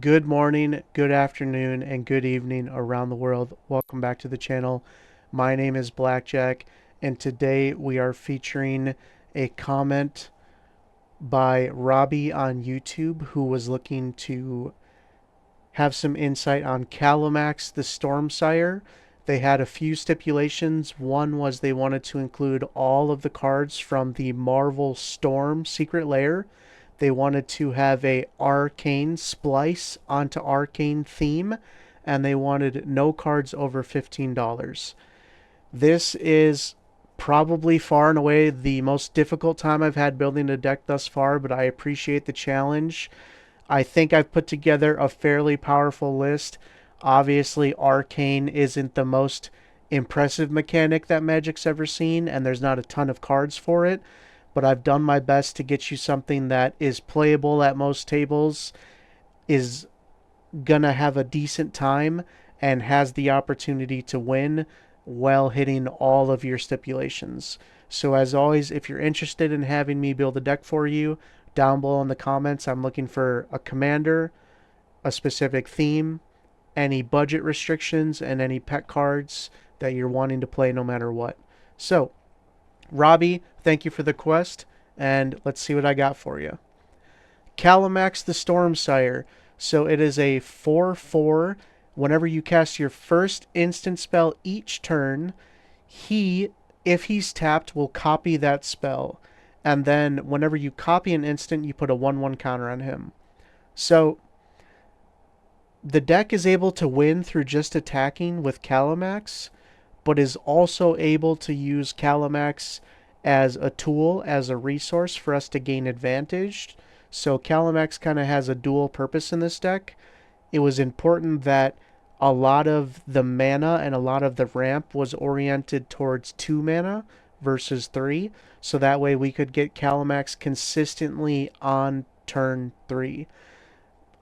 Good morning, good afternoon, and good evening around the world. Welcome back to the channel. My name is Blackjack, and today we are featuring a comment by Robbie on YouTube who was looking to have some insight on Kalamax the Stormsire. They had a few stipulations. One was they wanted to include all of the cards from the Marvel Storm Secret Lair. They wanted to have a arcane splice onto arcane theme, and they wanted no cards over $15. This is probably far and away the most difficult time I've had building a deck thus far, but I appreciate the challenge. I think I've put together a fairly powerful list. Obviously, Arcane isn't the most impressive mechanic that Magic's ever seen, and there's not a ton of cards for it, but I've done my best to get you something that is playable at most tables, is gonna have a decent time, and has the opportunity to win while hitting all of your stipulations. So, as always, if you're interested in having me build a deck for you, down below in the comments, I'm looking for a commander, a specific theme, any budget restrictions, and any pet cards that you're wanting to play no matter what. So, Robbie, thank you for the quest, and let's see what I got for you. Kalamax the Stormsire. So it is a 4/4. Whenever you cast your first instant spell each turn, he, if he's tapped, will copy that spell. And then whenever you copy an instant, you put a 1/1 counter on him. So the deck is able to win through just attacking with Kalamax, but is also able to use Kalamax as a tool, as a resource for us to gain advantage. So Kalamax kind of has a dual purpose in this deck. It was important that a lot of the mana and a lot of the ramp was oriented towards 2 mana versus 3, so that way we could get Kalamax consistently on turn 3.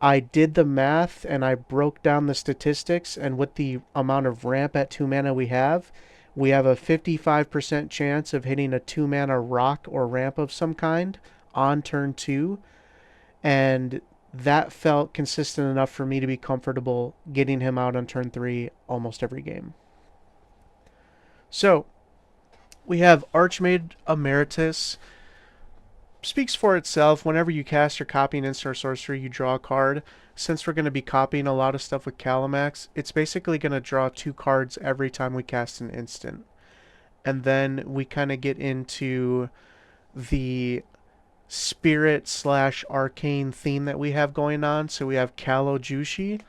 I did the math and I broke down the statistics, and with the amount of ramp at 2 mana we have a 55% chance of hitting a 2 mana rock or ramp of some kind on turn 2, and that felt consistent enough for me to be comfortable getting him out on turn 3 almost every game. So, we have Archmage Emeritus. Speaks for itself. Whenever you cast or copy an instant or sorcery, you draw a card. Since we're going to be copying a lot of stuff with Kalamax, it's basically going to draw 2 cards every time we cast an instant. And then we kind of get into the spirit slash arcane theme that we have going on. So we have Kalo Jushi.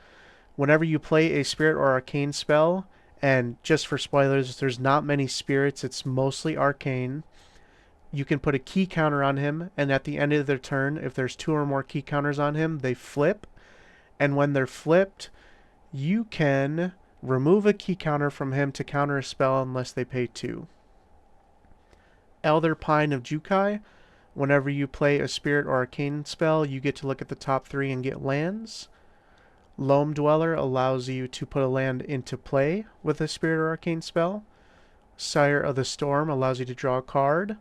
Whenever you play a spirit or arcane spell, and just for spoilers, there's not many spirits, it's mostly arcane. You can put a key counter on him, and at the end of their turn, if there's 2 or more key counters on him, they flip. And when they're flipped, you can remove a key counter from him to counter a spell unless they pay 2. Elder Pine of Jukai. Whenever you play a spirit or arcane spell, you get to look at the top 3 and get lands. Loam Dweller allows you to put a land into play with a spirit or arcane spell. Sire of the Storm allows you to draw a card.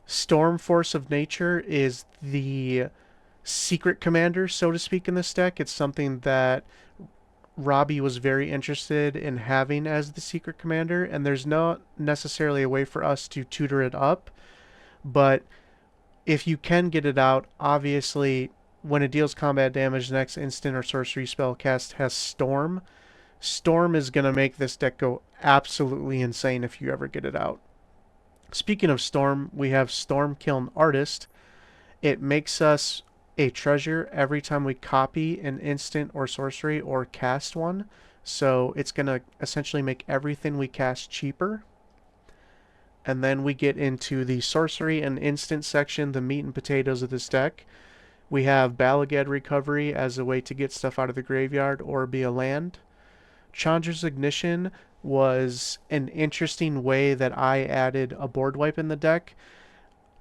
Storm Force of Nature is the secret commander, so to speak, in this deck. It's something that Robbie was very interested in having as the secret commander, and there's not necessarily a way for us to tutor it up, but if you can get it out, obviously when it deals combat damage, the next instant or sorcery spell cast has Storm. Storm is going to make this deck go absolutely insane if you ever get it out. Speaking of Storm, we have Stormkiln Artist. It makes us a treasure every time we copy an instant or sorcery or cast one. So it's going to essentially make everything we cast cheaper. And then we get into the sorcery and instant section, the meat and potatoes of this deck. We have Balagad Recovery as a way to get stuff out of the graveyard or be a land. Chandra's Ignition was an interesting way that I added a board wipe in the deck.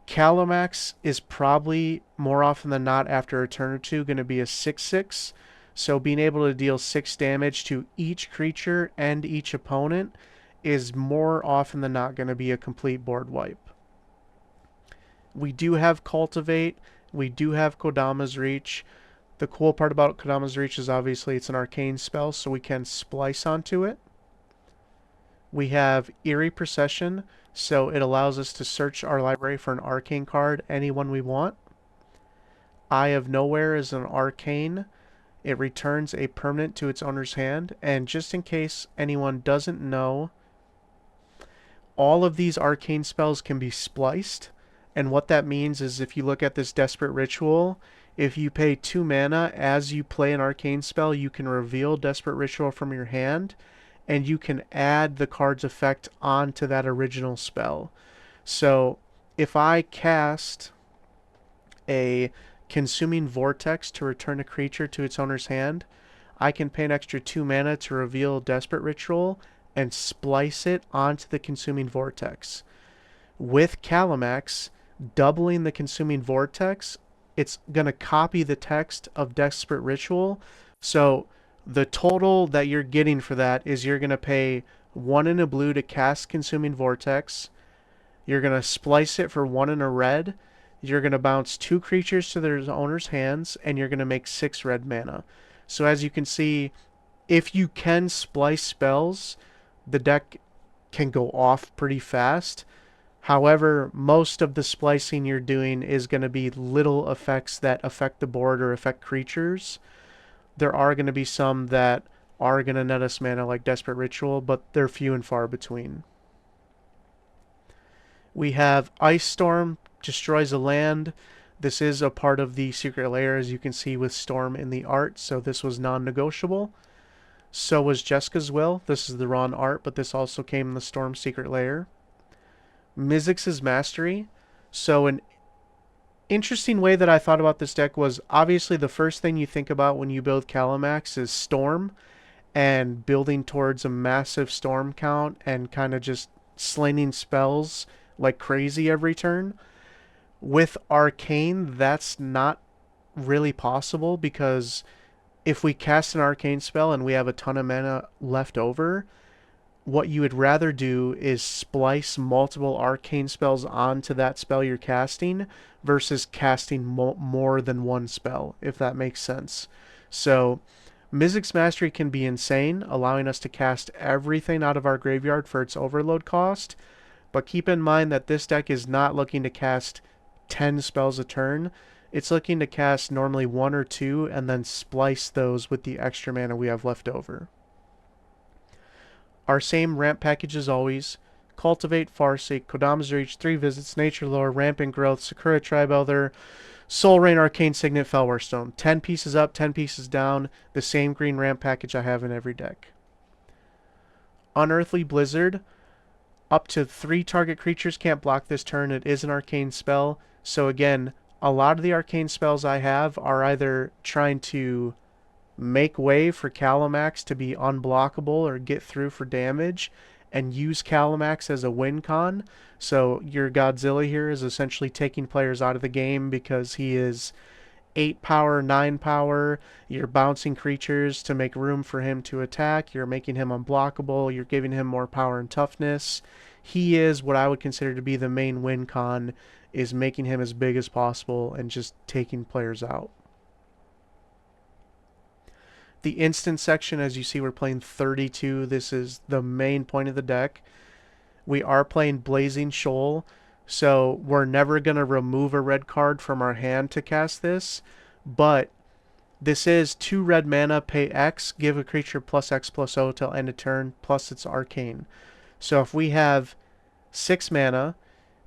Kalamax is probably more often than not after a turn or two going to be a 6/6. So being able to deal 6 damage to each creature and each opponent is more often than not going to be a complete board wipe. We do have Cultivate. We do have Kodama's Reach. The cool part about Kodama's Reach is obviously it's an arcane spell, so we can splice onto it. We have Eerie Procession, so it allows us to search our library for an arcane card, any one we want. Eye of Nowhere is an arcane. It returns a permanent to its owner's hand, and just in case anyone doesn't know, all of these arcane spells can be spliced, and what that means is if you look at this Desperate Ritual, if you pay 2 mana as you play an arcane spell, you can reveal Desperate Ritual from your hand, and you can add the card's effect onto that original spell. So if I cast a Consuming Vortex to return a creature to its owner's hand, I can pay an extra 2 mana to reveal Desperate Ritual and splice it onto the Consuming Vortex. With Kalamax, doubling the Consuming Vortex, it's going to copy the text of Desperate Ritual. So the total that you're getting for that is you're going to pay 1 in a blue to cast Consuming Vortex. You're going to splice it for 1 in a red. You're going to bounce 2 creatures to their owner's hands, and you're going to make 6 red mana. So as you can see, if you can splice spells, the deck can go off pretty fast. However, most of the splicing you're doing is going to be little effects that affect the board or affect creatures. There are going to be some that are going to net us mana like Desperate Ritual, but they're few and far between. We have Ice Storm, destroys a land. This is a part of the secret layer, as you can see with Storm in the art, so this was non-negotiable. So was Jessica's Will. This is the raw art, but this also came in the Storm secret layer. Mizzix's Mastery. So an interesting way that I thought about this deck was obviously the first thing you think about when you build Kalamax is Storm and building towards a massive Storm count and kind of just slinging spells like crazy every turn. With Arcane, that's not really possible because if we cast an Arcane spell and we have a ton of mana left over, what you would rather do is splice multiple Arcane spells onto that spell you're casting versus casting more than one spell, if that makes sense. So Mizzix's Mastery can be insane, allowing us to cast everything out of our graveyard for its overload cost, but keep in mind that this deck is not looking to cast 10 spells a turn. It's looking to cast normally 1 or 2 and then splice those with the extra mana we have left over. Our same ramp package as always: Cultivate, Farseek, Kodama's Reach, 3 Visits, Nature Lore, Rampant Growth, Sakura Tribe Elder, Soul Rain, Arcane Signet, Fellwar Stone. 10 pieces up, 10 pieces down, the same green ramp package I have in every deck. Unearthly Blizzard. Up to 3 target creatures can't block this turn. It is an arcane spell. So again, a lot of the arcane spells I have are either trying to make way for Kalamax to be unblockable or get through for damage and use Kalamax as a win con. So your Godzilla here is essentially taking players out of the game because he is 8 power, 9 power. You're bouncing creatures to make room for him to attack. You're making him unblockable. You're giving him more power and toughness. He is what I would consider to be the main win con, is making him as big as possible and just taking players out. The instant section, as you see, we're playing 32. This is the main point of the deck. We are playing Blazing Shoal, so we're never going to remove a red card from our hand to cast this, but this is 2 red mana, pay X, give a creature plus X plus O till end of turn, plus it's arcane. So if we have 6 mana,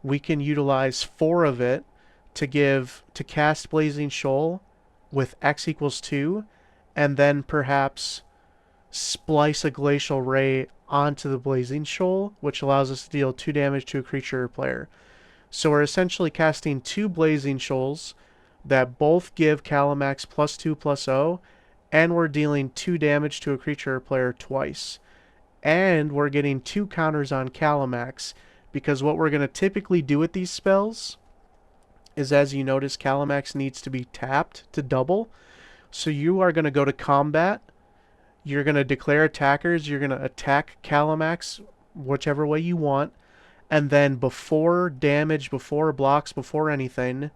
we can utilize 4 of it to cast Blazing Shoal with X equals 2, and then perhaps splice a Glacial Ray onto the Blazing Shoal, which allows us to deal 2 damage to a creature or player. So we're essentially casting 2 Blazing Shoals that both give Kalamax plus 2 plus O, and we're dealing 2 damage to a creature or player twice. And we're getting 2 counters on Kalamax, because what we're going to typically do with these spells is, as you notice, Kalamax needs to be tapped to double. So you are going to go to combat, you're going to declare attackers, you're going to attack Kalamax whichever way you want, and then before damage, before blocks, before anything,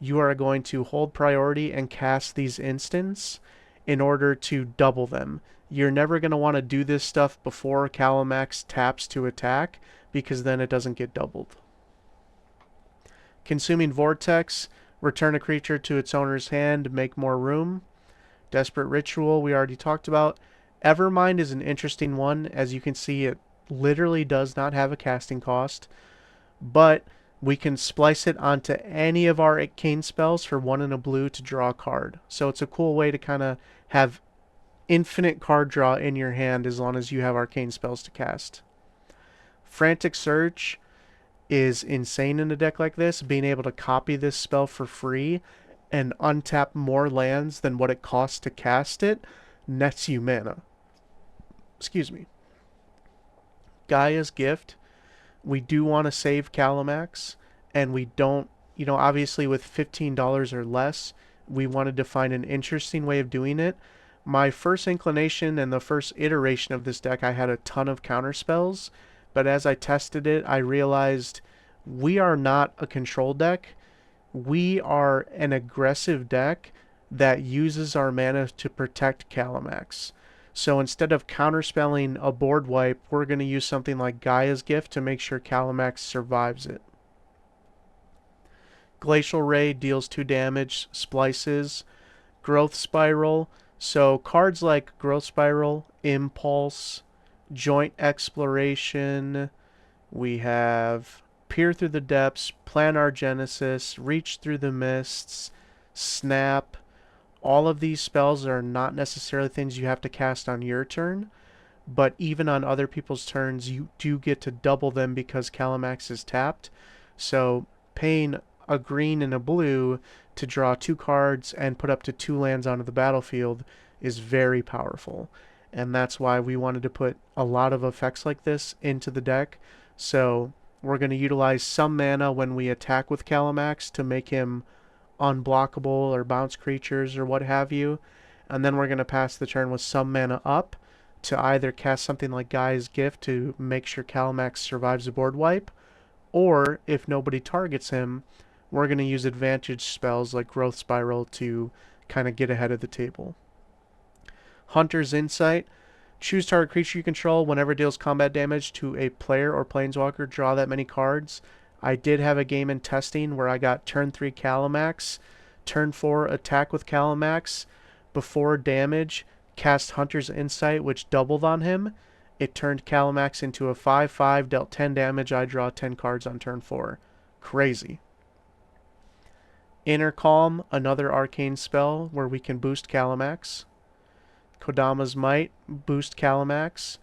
you are going to hold priority and cast these instants in order to double them. You're never going to want to do this stuff before Kalamax taps to attack, because then it doesn't get doubled. Consuming Vortex, return a creature to its owner's hand, make more room. Desperate Ritual, we already talked about. Evermind is an interesting one. As you can see, it literally does not have a casting cost, but we can splice it onto any of our arcane spells for 1 and a blue to draw a card. So it's a cool way to kind of have infinite card draw in your hand as long as you have arcane spells to cast. Frantic Surge is insane in a deck like this. Being able to copy this spell for free and untap more lands than what it costs to cast it nets you mana. Excuse me. Gaia's Gift. We do want to save Kalamax, and we don't, obviously with $15 or less, we wanted to find an interesting way of doing it. My first inclination and the first iteration of this deck, I had a ton of counter spells, but as I tested it, I realized we are not a control deck. We are an aggressive deck that uses our mana to protect Kalamax. So instead of counterspelling a board wipe, we're going to use something like Gaia's Gift to make sure Kalamax survives it. Glacial Ray deals 2 damage, splices. Growth Spiral. So cards like Growth Spiral, Impulse, Joint Exploration, we have Peer Through the Depths, Planar Genesis, Reach Through the Mists, Snap. All of these spells are not necessarily things you have to cast on your turn, but even on other people's turns, you do get to double them because Kalamax is tapped. So paying a green and a blue to draw 2 cards and put up to 2 lands onto the battlefield is very powerful. And that's why we wanted to put a lot of effects like this into the deck. So we're going to utilize some mana when we attack with Kalamax to make him unblockable or bounce creatures or what have you. And then we're going to pass the turn with some mana up to either cast something like Gaia's Gift to make sure Kalamax survives a board wipe, or if nobody targets him, we're going to use advantage spells like Growth Spiral to kind of get ahead of the table. Hunter's Insight. Choose target creature you control. Whenever it deals combat damage to a player or planeswalker, draw that many cards. I did have a game in testing where I got turn 3 Kalamax, turn 4 attack with Kalamax, before damage, cast Hunter's Insight, which doubled on him. It turned Kalamax into a 5/5, dealt 10 damage, I draw 10 cards on turn 4. Crazy. Inner Calm, another arcane spell where we can boost Kalamax. Kodama's Might, boost Kalamax,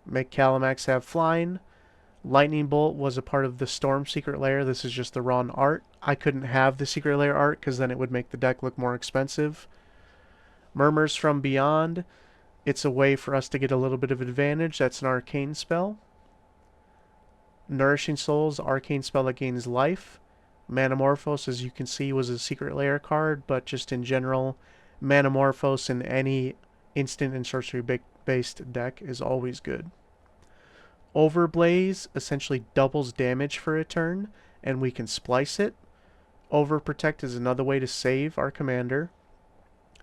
make Kalamax have flying. Lightning Bolt was a part of the Storm Secret Lair. This is just the raw art. I couldn't have the Secret Lair art because then it would make the deck look more expensive. Murmurs from Beyond. It's a way for us to get a little bit of advantage. That's an arcane spell. Nourishing Souls, arcane spell that gains life. Manamorphose, as you can see, was a Secret Lair card, but just in general, Manamorphose in any instant and sorcery-based deck is always good. Overblaze essentially doubles damage for a turn, and we can splice it. Overprotect is another way to save our commander.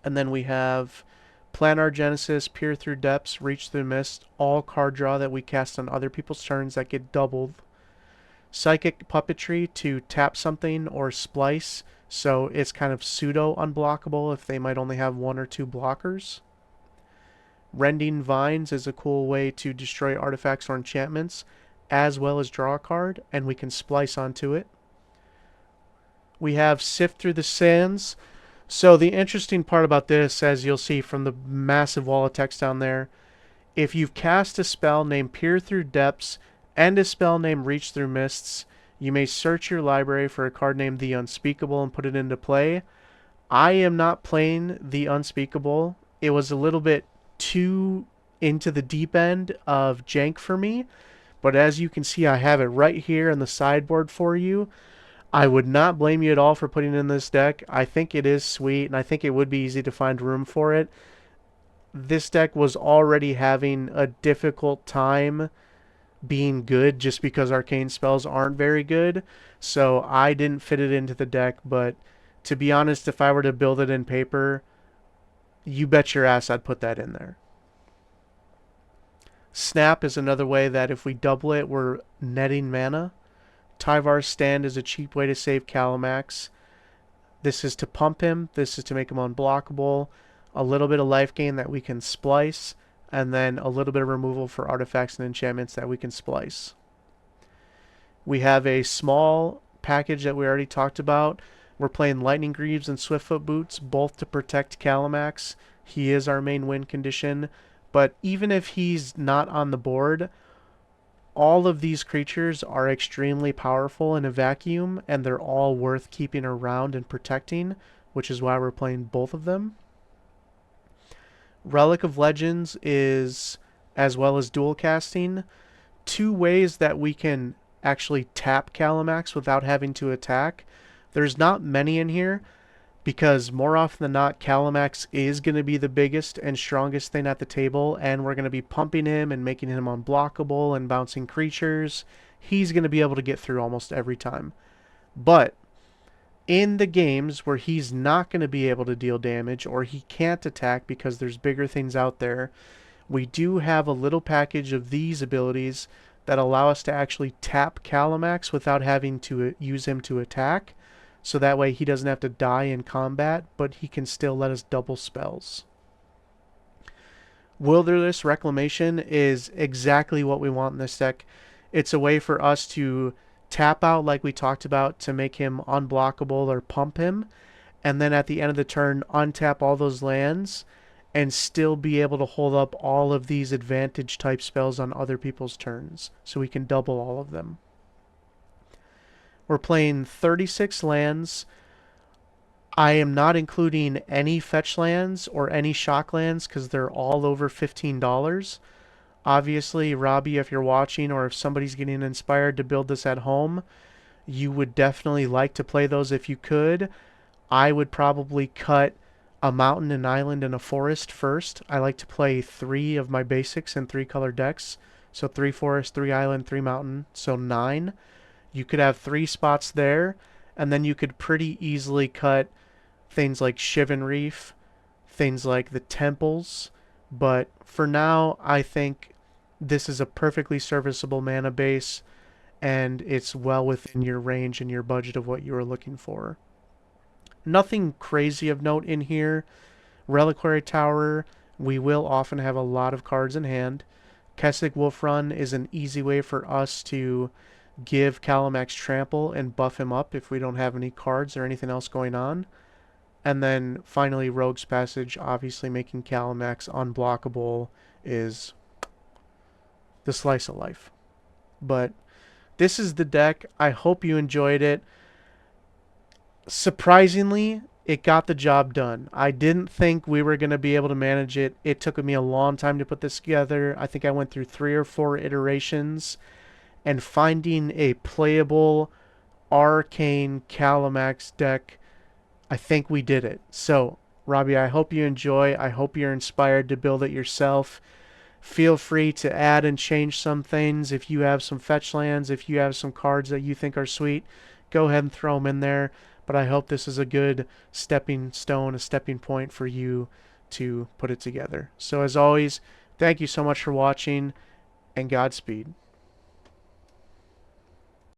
And then we have Planar Genesis, Peer Through Depths, Reach Through Mist, all card draw that we cast on other people's turns that get doubled. Psychic Puppetry to tap something or splice, so it's kind of pseudo unblockable if they might only have 1 or 2 blockers. Rending Vines is a cool way to destroy artifacts or enchantments, as well as draw a card, and we can splice onto it. We have Sift Through the Sands. So the interesting part about this, as you'll see from the massive wall of text down there, if you've cast a spell named Peer Through Depths and a spell named Reach Through Mists, you may search your library for a card named The Unspeakable and put it into play. I am not playing The Unspeakable. It was a little bit too into the deep end of jank for me, but as you can see, I have it right here in the sideboard for you. I would not blame you at all for putting it in this deck. I think it is sweet, and I think it would be easy to find room for it. This deck was already having a difficult time being good just because arcane spells aren't very good, so I didn't fit it into the deck, but To be honest, if I were to build it in paper, you bet your ass I'd put that in there. Snap is another way that if we double it, we're netting mana. Tyvar's Stand is a cheap way to save Kalamax. This is to pump him. This is to make him unblockable. A little bit of life gain that we can splice. And then a little bit of removal for artifacts and enchantments that we can splice. We have a small package that we already talked about. We're playing Lightning Greaves and Swiftfoot Boots, both to protect Kalamax. He is our main win condition. But even if he's not on the board, all of these creatures are extremely powerful in a vacuum, and they're all worth keeping around and protecting, which is why we're playing both of them. Relic of Legends is, as well as dual casting, two ways that we can actually tap Kalamax without having to attack. There's not many in here, because more often than not, Kalamax is going to be the biggest and strongest thing at the table, and we're going to be pumping him and making him unblockable and bouncing creatures. He's going to be able to get through almost every time. But in the games where he's not going to be able to deal damage or he can't attack because there's bigger things out there, we do have a little package of these abilities that allow us to actually tap Kalamax without having to use him to attack. So that way he doesn't have to die in combat, but he can still let us double spells. Wilderness Reclamation is exactly what we want in this deck. It's a way for us to tap out, like we talked about, to make him unblockable or pump him, and then at the end of the turn untap all those lands and still be able to hold up all of these advantage type spells on other people's turns, so we can double all of them. We're playing 36 lands. I am not including any fetch lands or any shock lands because they're all over $15. Obviously, Robbie, if you're watching or if somebody's getting inspired to build this at home, you would definitely like to play those if you could. I would probably cut a mountain, an island, and a forest first. I like to play 3 of my basics in 3-color decks. So 3 forest, 3 island, 3 mountain, so 9. You could have 3 spots there, and then you could pretty easily cut things like Shivan Reef, things like the temples. But for now, I think this is a perfectly serviceable mana base, and it's well within your range and your budget of what you were looking for. Nothing crazy of note in here. Reliquary Tower, we will often have a lot of cards in hand. Kessig Wolf Run is an easy way for us to give Kalamax Trample and buff him up if we don't have any cards or anything else going on. And then finally Rogue's Passage, obviously making Kalamax unblockable is the slice of life. But this is the deck. I hope you enjoyed it. Surprisingly, it got the job done. I didn't think we were going to be able to manage it. It took me a long time to put this together. I think I went through 3 or 4 iterations, and finding a playable arcane Kalamax deck, I think we did it. So, Robbie, I hope you enjoy. I hope you're inspired to build it yourself. Feel free to add and change some things. If you have some fetch lands, if you have some cards that you think are sweet, go ahead and throw them in there. But I hope this is a good stepping stone, a stepping point for you to put it together. So as always, thank you so much for watching, and Godspeed.